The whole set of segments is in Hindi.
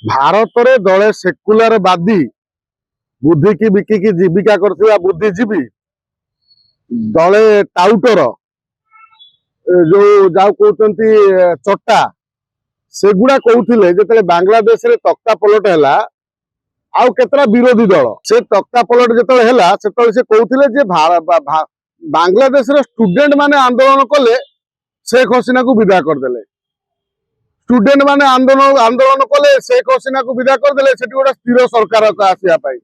ଭାରତରେ ଦଳେ ସେକୁଲାର ବାଦୀ ବୁଦ୍ଧିକି ବିକିକି ଜୀବିକା କରୁଥିବା ବୁଦ୍ଧିଜୀବୀ ଦଳେ ଟାଉଟର ଯାଉ କହୁଛନ୍ତି ଚଟା ସେଗୁଡା କହୁଥିଲେ ଯେତେବେଳେ ବାଂଲାଦେଶରେ ତକ୍ତା ପଲଟ ହେଲା ଆଉ କେତେଟା ବିରୋଧୀ ଦଳ ସେ ତକ୍ତା ପଲଟ ଯେତେବେଳେ ହେଲା ସେତେବେଳେ ସେ କହୁଥିଲେ ଯେ ବାଂଲାଦେଶର ଷ୍ଟୁଡେଣ୍ଟ ମାନେ ଆନ୍ଦୋଳନ କଲେ शेख हसीना को विदा करदेले स्टूडेंट माने आंदोलन कले शेख हसीना को विदा करदेले सेठी गोटे स्थिर सरकार आसिया पाई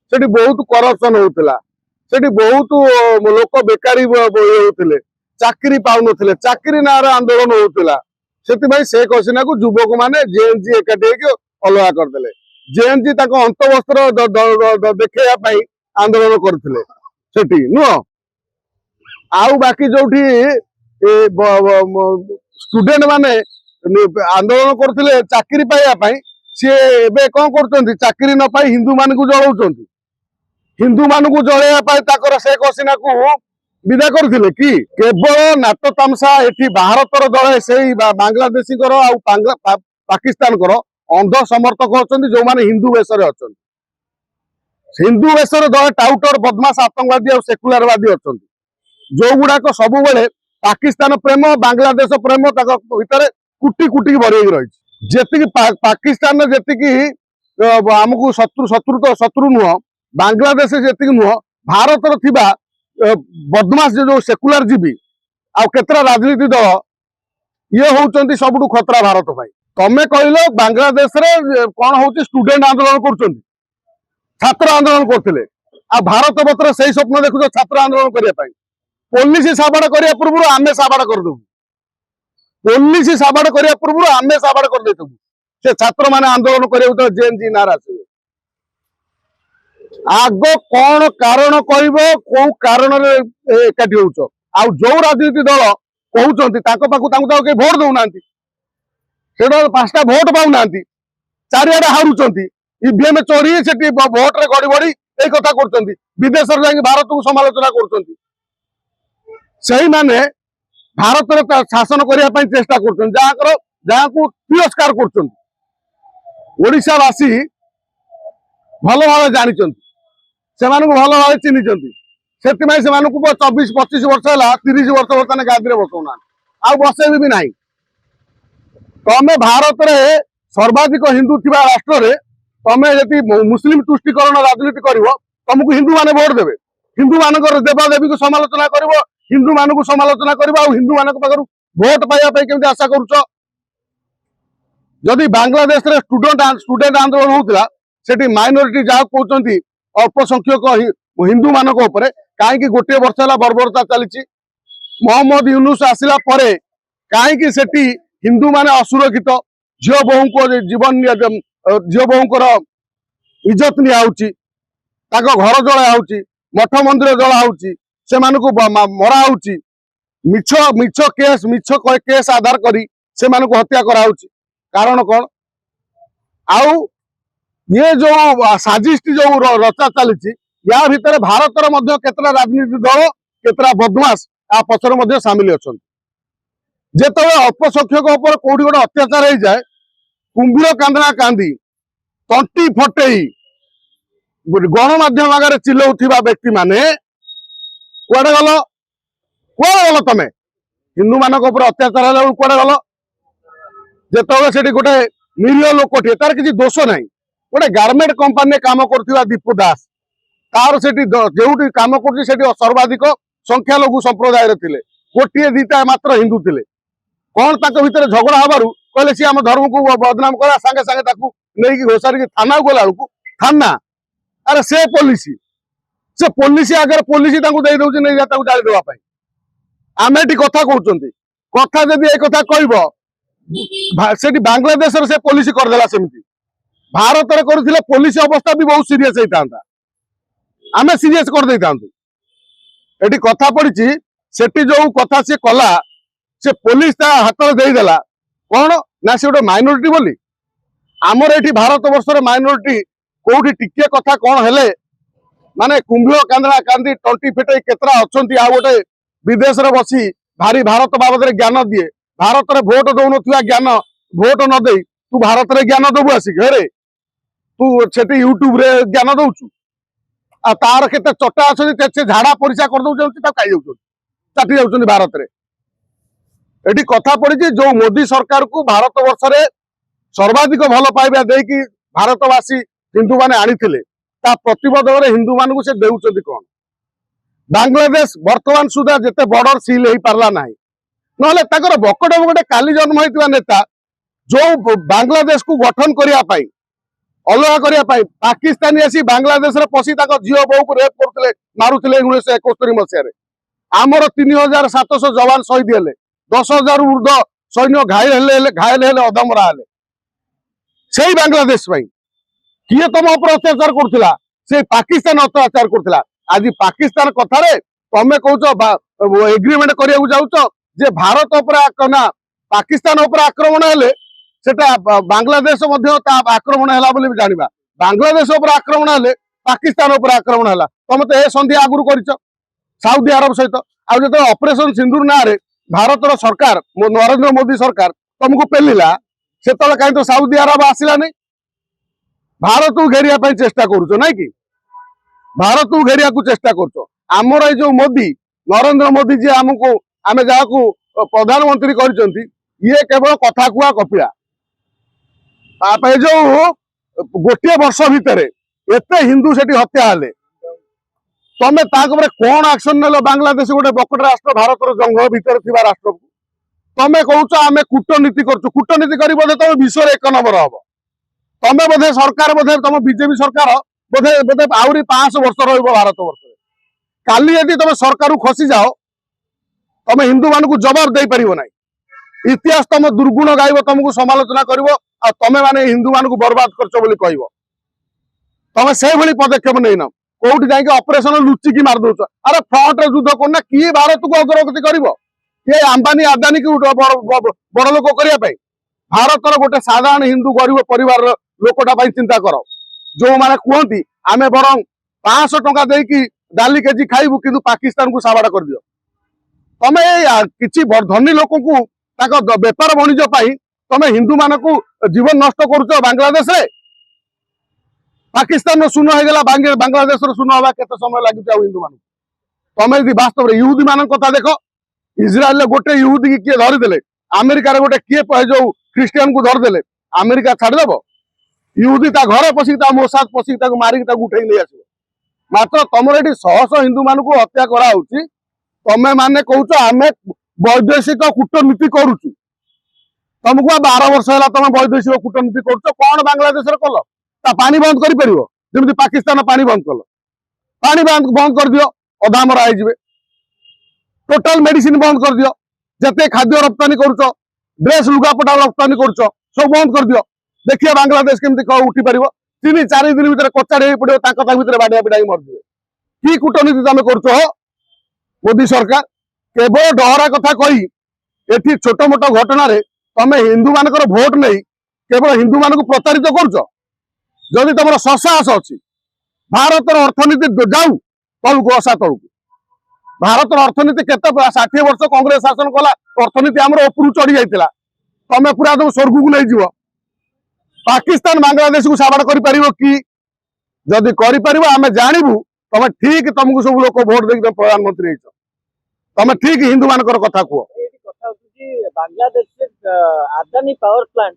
सेठी बहुत करप्शन होउतला सेठी बहुत लोक बेकारी होउतले चाकरी पाउनथिले चाकरी नारे आंदोलन होउतला सेति भाई शेख हसीना को युवक माने जेएनजी एकाठी के अलगा करदेले जेएनजी ताको अंतवस्त्र देखैया पाई आंदोलन करथिले सेठी नो आउ बाकी जोठी स्टूडेंट माने आंदोलन करथिले चाकरी पाइया पाई सी एबे कोन करथंती चाकरी न पाई हिंदू मान को जळौचंती हिंदू मान को जळैया पाई ताकर शेख हसीना को विदा करथिले कि केवल नाटो तामसा एठी भारतर दळे सेही बांग्लादेशी कर आ पाकिस्तान कर अंध समर्थक अछंती जो माने हिंदू वेशरे अछंती हिंदू वेशरे दळे टाउटर बदमाश आतंकवादी आ सेकुलरवादी अछंती जो गुडाक सब बेले पाकिस्तान प्रेम बांग्लादेश प्रेम भितर कुटी कुटी भरी रही जी पाकिस्तान जी आमको शत्रु तो शत्रु नुह बांग्लादेश जी नुह भारत बदमाश जो सेकुलर जीवी आतरा राजनीति दल ये होती सबुठ खतरा भारत भाई तमें कहल बांग्लादेश कौन हो स्टूडेंट आंदोलन कर छात्र आंदोलन करते भारत बतर से स्वप्न देखुच छात्र आंदोलन करने पुलिस साबाड़ करने पूर्व आम साबाड़ करदेबू पुलिस साबाड़ करने पूर्व आम साबाड़ करदेबू से छात्र माने आंदोलन कर जेएनजी नार आसवे आग कौन कारण कौ कारण एकाठी हो जो राजनीति दल कहते भोट दौना पांचटा भोट पाऊना चारिआडे हारुंट ईवीएम चोरी से भोट रे गड़ी गड़ी एक कथा कर विदेश भारत को समालोचना कर सही माने भारत शासन करने चेष्टा कर तिरस्कार करवासी भल भाव जानी से भल भाव चिन्ह से 24-25 वर्ष है 30 वर्ष बर्तमान गादी बसौना आ बसैबी भी ना तमें भारत में सर्वाधिक हिंदू थी राष्ट्र में तमें जी मुस्लिम तुष्टिकरण राजनीति कर तुमको हिंदू माने भोट देवे हिंदू मान देवादेवी को समालोचना कर हिंदू मान को समालोचना करवा हिंदू मान भोट पाइबा केमती आशा करुच जदि बांग्लादेश रे स्टूडेंट आंदोलन होता सेठी माइनॉरिटी जहाँ कहते अल्प संख्यक हिंदू मान कहीं गोटे वर्ष है बर्बरता चली मोहम्मद यूनुस आसला कहीं सेठी हिंदू माने असुरक्षित झील बोहू को जीवन झील बोहूर इज्जत नियाउची घर जला मठ मंदिर जला से मरा मिछ केस आधार करी से हत्या करा कारण कौन आउ ये जो साजिश जो रचा चली या भितर भारतर केतरा राजनीति दल केतरा बदमाश आ पछर सामिल अच्छा जिते अल्प संख्यक कौटी गोटे अत्याचार हो जाए कुंभीर कांदना कांदी तंटी फटई गणमाध्यम आगे चिल्लाउथिबा व्यक्ति माने कुआडे गल तमें हिंदू मान अत्याचार है कुआडे गल जिते गोटे निरीह लोक तार किसी दोष ना गोटे गारमेंट कंपानी काम कर दीपू दास तार से जो कम कर सर्वाधिक संख्यालघु संप्रदाय थे गोटे दीटा मात्र हिंदू थे कौन भितर झगड़ा हबार कहले सी आम धर्म को बदनाम करा सांगे सांगे नहीं घोषार थाना गला थाना अरे से पुलिस आगे पुलिस दे दौर नहीं जाली देवाई आम ये कथा कहते कथा जदि एक कथा कह बांग्लादेश से पुलिस करदेला सेमती भारत में करथिले पुलिस अवस्था भी बहुत सीरियस होता आम सीरियस कर दे था ये कथा पड़ी से जो कथा सी कला से पुलिस हाथ में देदेला कौन ना से गोटे माइनोरिटी बोली आमर ये भारत वर्ष माइनोरिटी कौटी टिके कथा कौन हेले माने कुंभ कांदना कांदी टंटी फेटे केतरा अच्छा आ गोटे विदेश रे बसी भारी भारत बाबद ज्ञान दिए भारत में भोट दौन ज्ञान भोट न दे तू भारत रे ज्ञान दबु आसिक हेरे तू सेठी यूट्यूब रे ज्ञान दउचु आ तार केते चटा अछि से झाड़ा परिसा कर दउचନ୍ତି ता खाइ जाउचନ୍ତି चाटी जाउचନ୍ତି भारत रे एठी कथा पड़ी जो मोदी सरकार को भारत वर्ष रे सर्वाधिक भल पाइबा देकी भारतवासी हिंदू माने आनीथिले ता प्रतिबदल हिंदू मान से देउचନ୍ତି कोन बांग्लादेश वर्तमान सुधा जेते बॉर्डर सील हो पारला नाही नहले ताकर बकटे बकटे काली जन्म होइतवा नेता जो बांग्लादेश को गठन करिया पाई अलगा करिया पाई पाकिस्तानी आसी बांग्लादेश रे पसी ताको जियो बहु को रेप करथले मारुथले 1971 मसिया रे आमर 3700 जवान शहीद हेले 10,000 ऊर्ध्व सैन्य घायल हेले अधमरा हेले सेही बांग्लादेश भाई किए तुम ऊपर अत्याचार करथिला से पाकिस्तान अत्याचार करथिला आज पाकिस्तान कथारे तमे कहउछ एग्रीमेंट करिया जाउछ जे भारत ऊपर ना पाकिस्तान ऊपर आक्रमण हेले सेटा बांग्लादेश मध्य आक्रमण हैला बोली जानिबा बांग्लादेश ऊपर आक्रमण हेले पाकिस्तान ऊपर आक्रमण हैला तमे तो ए संधि आगुरु करिछ साउदी अरब सहित आ जे ऑपरेशन सिंदूर ना रे भारत सरकार नरेंद्र मोदी सरकार तुमको पेलिला सेतले काई तो साउदी अरब आसिला नहीं भारत को घेरिया पाई चेष्टा करूछ नहीं कि भारत को घेरिया को चेष्टा करूछ आमर ए जो मोदी नरेंद्र मोदी जी हमको आमे जाको प्रधानमंत्री करिसंती ये केवल कथा कुआ कपिला तापे जो गोटे वर्ष भितर एते हिंदू सेठी हत्या हेले तमे ताकरे कोन एक्शन नेलो बांग्लादेश गोटे बकट राष्ट्र भारत जंगल भितर थिबा राष्ट्र को तमे कहउछ आमे कूटनीति करछु कूटनीति करी बोले तमे विश्व रे 1 नंबर हबो तमे बोधे सरकार बोधे तम बीजेपी सरकार बोधे बोधे आउरी 500 वर्ष रहइबो भारत वर्ष काली यदि तमे सरकार खसी जाओ तमे हिंदू मान को जवाब दे परिबो नै इतिहास तम दुर्गुण गाइबो तुमको समालोचना करिवो आ तमे माने हिंदू मान को बर्बाद करछो बोली कहइबो तमे से भली पदक्षेप नैन कोउठी जाई के ऑपरेशन लुच्ची की मार दोछ अरे फ्रंट रे युद्ध कोन ना की भारत को अग्रगति करिवो ये अंबानी अदानी की बड़ लोक करिया पाई भारत रो गोटे साधारण हिंदू गरीब परिवार लोकटा पाई चिंता करो जो माने कहंती आमे बरं 500 टका देई की डाली केजी खाइबु किंतु पाकिस्तान को साबाड़ा कर दियो तमे किछि धनी लोक को ताको व्यापार वाणिज्य पाई तमे हिंदू मान को जीवन नष्ट करूछ बांग्लादेश रे पाकिस्तान शून्य हो गला बांग्लादेश शून्य हवा केते समय लागि जाऊ हिंदू मान तमे यदि वास्तव रे यहूदी मान कथा देखो इजराइल रे गोटे यहूदी की किए धरि देले अमेरिका रे गोटे किए जो क्रिश्चियन को धरि देले अमेरिका छाड़ देबो यहूदी ता घरे पसी ता मोसाद पसी ता मारी ता उठै नै आसीबो मात्र तमर एठी सहस हिंदू मान को हत्या करा होउची तमे माने कहउछ आमे वैदेशिक कूटनीति करूछु तुमको 12 वर्ष है तुम वैदेशिक कूटनीति करुच कौन बांग्लादेश कल ता पानी बंद कर परिवो जेमति पाकिस्तान पानी बंद कल पानी बंद कर दियो अधा मरा हो टोटाल मेडिसिन बंद कर दियो जते खाद्य रप्तानी करुच ड्रेस लुगापटा रप्तानी करुच सब बंद कर दियो देखिए बांग्लादेश केमती उठी पारिबो 3-4 दिन भीतर कचाड़ी हो पड़ो ताक भीतर बाडिया पिटाई मरजिबे की कूटनीति तुम करुच हो मोदी सरकार केवल डहरा कथा कही एठी छोट मोट घटना रे तमे हिंदू मानकर भोट नहीं केवल हिंदू मान को प्रतारित करुच जदि तुम ससाहस अच्छी भारत अर्थनीति जाऊ तलू असा तलू भारत अर्थनीति केते 60 वर्ष कांग्रेस शासन कला अर्थनीति आमर उपरू चढ़ी जाइतिला तमे पूरा तुम स्वर्ग को नहीं जीव पाकिस्तान बांग्लादेश को साबाड़ करि परिबो कि जदि करि परिबो आमे जानिबु तमे ठीक तुमको सब लोक भोट देख प्रधानमंत्री हेछ तमे ठीक हिंदू मानकर कथा quo Bangladesh Adani power plant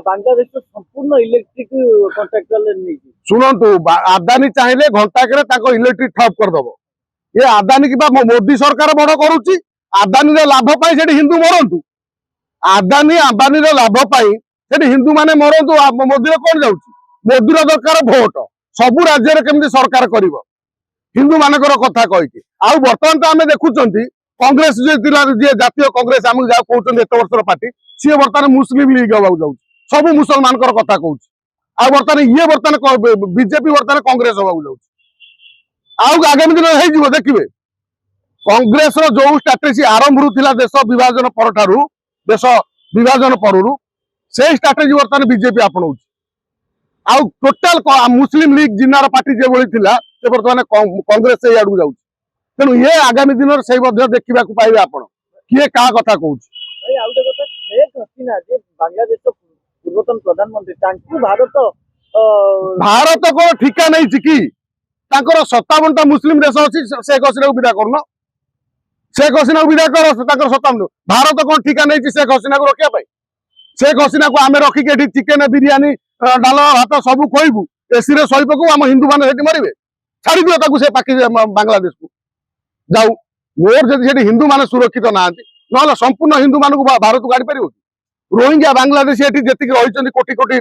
Bangladesh संपूर्ण इलेक्ट्रिक कॉन्ट्रैक्टर शुणु आदानी चाहिए घंटाक इलेक्ट्रिक ठप करदब ये आदानी की मोदी सरकार बड़ करुच्ची आदानी लाभ पाई हिंदू मरतु आदानी अंबानी लाभ पाई हिंदू माने मरतु मोदी कौन जाऊँ मोदी दरकार भोट सबू राज्य केमती सरकार कर हिंदू मानकर कथा कही आउ बर्तमान तो आम देखुं कांग्रेस जी जातीय कांग्रेस आम जहाँ कहते एत वर्षर पार्टी सी बर्तमान मुस्लिम लीग हवा जाऊँ सब मुसलमान कथा कहूँ आ बर्तमान ये बर्तमान बीजेपी बर्तमान कांग्रेस हवा जाऊँ आगामी दिन हो देखिए कांग्रेस जो स्ट्राटेजी आरंभ था देश विभाजन पर देश विभाजन पर से स्ट्राटेजी बर्तमान बीजेपी आपणाऊ आउ टोटाल मुस्लिम लीग जिनार पार्टी जो से बर्तमान कांग्रेस से आड़ जाऊँ तेणु ये आगामी दिन से देखा पाइबे आप किए क्या कथा कहूँ बांग्लादेश ପୂର୍ବତନ ପ୍ରଧାନମନ୍ତ୍ରୀ ତାଙ୍କୁ ଭାରତ ଭାରତ କଣ ଠିକା ନେଇଛି କି? ତାଙ୍କର 57ଟା ମୁସଲିମ ଦେଶ ଅଛି, ଶେଖ ହସିନାକୁ ବିଦା କରୁନ। ଶେଖ ହସିନାକୁ ବିଦା କର, ତାଙ୍କର 57। ଭାରତ କଣ ଠିକା ନେଇଛି ଶେଖ ହସିନାକୁ ରଖିବା ପାଇଁ? ଶେଖ ହସିନାକୁ ଆମେ ରଖିକି ଏଠି ଚିକେନ, ବିରିୟାନୀ, ଡାଲମା, ଭାତ ସବୁ ଖୋଇବୁ, ଏସି ରେ ଶୋଇ ପକଉ, ଆମ ହିନ୍ଦୁ ମାନେ ସେଠି ମରିବେ? ଛାଡିଦିଅ ତାକୁ, ସେ ବାଂଲାଦେଶକୁ ଯାଉ। ମୋର ଯଦି ସେଠି ହିନ୍ଦୁ ମାନେ ସୁରକ୍ଷିତ ନାହାନ୍ତି, ନହେଲେ ସମ୍ପୂର୍ଣ୍ଣ ହିନ୍ଦୁ ମାନଙ୍କୁ ଭାରତକୁ ଆଣିପାରିବ କି? ରୋହିଙ୍ଗ୍ୟା ବାଂଲାଦେଶୀ ଏଠି ଯେତିକି ରହିଛନ୍ତି କୋଟି କୋଟି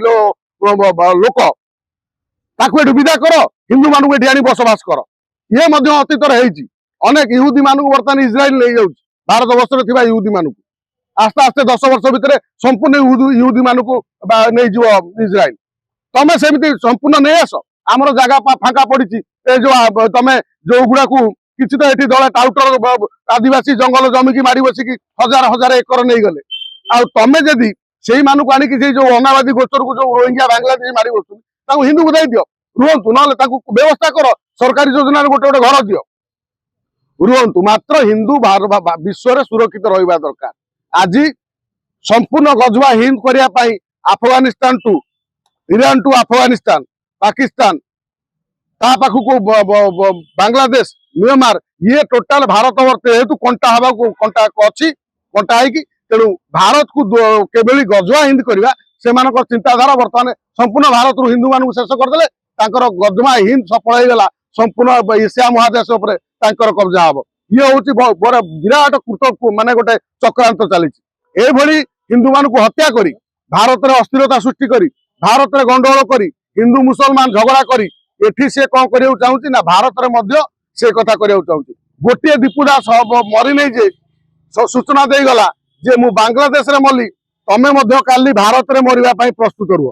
ଲୋକ, ତାକୁ ଏଠୁ ବିଦା କର, ହିନ୍ଦୁ ମାନଙ୍କୁ ଏଠି ଆଣି ବସବାସ କର। ଇଏ ମଧ୍ୟ ଅତୀତରେ ହେଇଛି। ଅନେକ ଇହୁଦୀ ମାନଙ୍କୁ ବର୍ତ୍ତମାନ ଇସ୍ରାଏଲ ନେଇଯାଉଛି, ଭାରତ ବର୍ଷରେ ଥିବା ଇହୁଦୀ ମାନଙ୍କୁ। ଆସ୍ତେ ଆସ୍ତେ 10 ବର୍ଷ ଭିତରେ ସମ୍ପୂର୍ଣ୍ଣ ଇହୁଦୀ ମାନଙ୍କୁ ନେଇଯିବ ଇସ୍ରାଏଲ। ତମେ ସେମିତି ସମ୍ପୂର୍ଣ୍ଣ ନେଇ ଆସ, ଆମର ଜାଗା ଫାଙ୍କା ପଡିଛି। ଏ ଯୋଉ ତମେ ଯୋଉଗୁଡାକୁ କିଛି ତ ଏଠି ଦଳେ ଟାଉଟର ଆଦିବାସୀ ଜଙ୍ଗଲ ଜମିକି ମାଡି ବସିକି ହଜାର ହଜାର ଏକର ନେଇଗଲେ। ଆଉ ତମେ ଯଦି ସେଇମାନଙ୍କୁ ଆଣିକି ସେଇ ଯୋଉ ଅନାବାଦୀ ଗୋଚରକୁ ଯୋଉ ରୋହିଙ୍ଗ୍ୟା ବାଂଲାଦେଶୀ ମାଡି ବସୁଛନ୍ତି, ତାଙ୍କୁ ହିନ୍ଦୁକୁ ଦେଇଦିଅ, ରୁହନ୍ତୁ। ନହେଲେ ତାଙ୍କୁ ବ୍ୟବସ୍ଥା କର, ସରକାରୀ ଯୋଜନାରେ ଗୋଟେ ଗୋଟେ ଘର ଦିଅ, ରୁହନ୍ତୁ। ମାତ୍ର ହିନ୍ଦୁ ବିଶ୍ୱରେ ସୁରକ୍ଷିତ ରହିବା ଦରକାର। ଆଜି ସମ୍ପୂର୍ଣ୍ଣ ଗଜବା ହିନ୍ଦ କରିବା ପାଇଁ Afghanistan to Iran to Afghanistan, Pakistan, ତା ପାଖକୁ ବାଂଲାଦେଶ, ମିଆଁମାର, ଇଏ ଟୋଟାଲ ଭାରତ ବର୍ତ୍ତେ ଯେହେତୁ କଣ୍ଟା ହବାକୁ କଣ୍ଟା ଅଛି, କଣ୍ଟା ହେଇକି, ତେଣୁ ଭାରତକୁ କେଭଳି ଗଜବା ହିନ୍ଦ କରିବା, ସେମାନଙ୍କର ଚିନ୍ତାଧାରା ବର୍ତ୍ତମାନ ସମ୍ପୂର୍ଣ୍ଣ ଭାରତରୁ ହିନ୍ଦୁ ମାନଙ୍କୁ ଶେଷ କରିଦେଲେ। ତାଙ୍କର ଗଜମା ହିନ୍ଦ ସଫଳ ହେଇଗଲା, ସମ୍ପୂର୍ଣ୍ଣ ଏସିଆ ମହାଦେଶ ଉପରେ ତାଙ୍କର କବ୍ଜା ହବ। ଇଏ ହଉଛି ବିରାଟ ମାନେ ଗୋଟେ ଚକ୍ରାନ୍ତ ଚାଲିଛି। ଏଭଳି ହିନ୍ଦୁ ମାନଙ୍କୁ ହତ୍ୟା କରି, ଭାରତରେ ଅସ୍ଥିରତା ସୃଷ୍ଟି କରି, ଭାରତରେ ଗଣ୍ଡଗୋଳ କରି, ହିନ୍ଦୁ ମୁସଲମାନ ଝଗଡା କରି, ଏଠି ସେ କଣ କରିବାକୁ ଚାହୁଁଛି ନା ଭାରତରେ ମଧ୍ୟ ସେ କଥା କରିବାକୁ ଚାହୁଁଛି। ଗୋଟିଏ ଦୀପୁ ଦାସ ମରିନେଇ ଯେ ସୂଚନା ଦେଇଗଲା ଯେ ମୁଁ ବାଂଲାଦେଶରେ ମଲି, ତମେ ମଧ୍ୟ କାଲି ଭାରତରେ ମରିବା ପାଇଁ ପ୍ରସ୍ତୁତ ରୁହ।